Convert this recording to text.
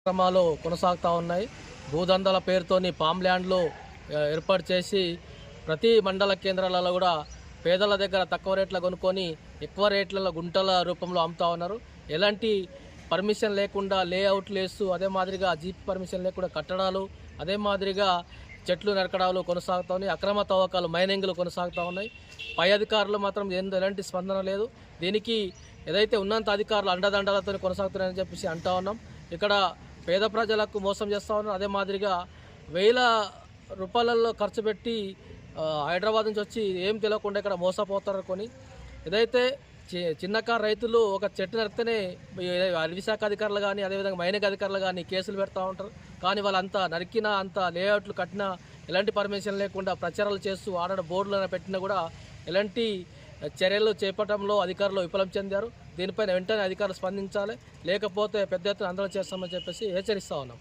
కార్యక్రమాలు కొనసాగుతూ ఉన్నాయి. భూదందాల పేరుతోని పామ్ ల్యాండ్లు ఏర్పాటు చేసి ప్రతి మండల కేంద్రాలలో కూడా పేదల దగ్గర తక్కువ రేట్ల కొనుక్కొని ఎక్కువ రేట్లలో గుంటల రూపంలో అమ్ముతా ఉన్నారు. ఎలాంటి పర్మిషన్ లేకుండా లేఅవుట్లు వేస్తూ అదే మాదిరిగా జీప్ పర్మిషన్ లేకుండా కట్టడాలు, అదే మాదిరిగా చెట్లు నరకడాలు కొనసాగుతూ ఉన్నాయి. అక్రమ తవ్వకాలు, మైనింగ్లు కొనసాగుతూ ఉన్నాయి. పై అధికారులు మాత్రం ఎలాంటి స్పందన లేదు. దీనికి ఏదైతే ఉన్నంత అధికారులు అండదండలతో కొనసాగుతున్నాయని చెప్పేసి అంటా ఉన్నాం. ఇక్కడ పేద ప్రజలకు మోసం చేస్తూ ఉన్నారు. అదే మాదిరిగా వేల రూపాయలలో ఖర్చు పెట్టి హైదరాబాద్ నుంచి వచ్చి ఏం తెలియకుండా ఇక్కడ మోసపోతారు కొని. ఏదైతే చిన్నకారు రైతులు ఒక చెట్టు నరికితేనే అటవీ శాఖ అధికారులు కానీ అదేవిధంగా మైనింగ్ అధికారులు కానీ కేసులు పెడతా ఉంటారు. కానీ వాళ్ళంతా నరికినా, అంత లేఅవుట్లు కట్టినా ఎలాంటి పర్మిషన్ లేకుండా ప్రచారాలు చేస్తూ ఆడ బోర్డులను పెట్టినా కూడా ఎలాంటి చర్యలు చేపట్టడంలో అధికారులు విఫలం చెందారు. దీనిపైన వెంటనే అధికారులు స్పందించాలి, లేకపోతే పెద్ద ఎత్తున ఆందోళన చేస్తామని చెప్పేసి హెచ్చరిస్తూ ఉన్నాం.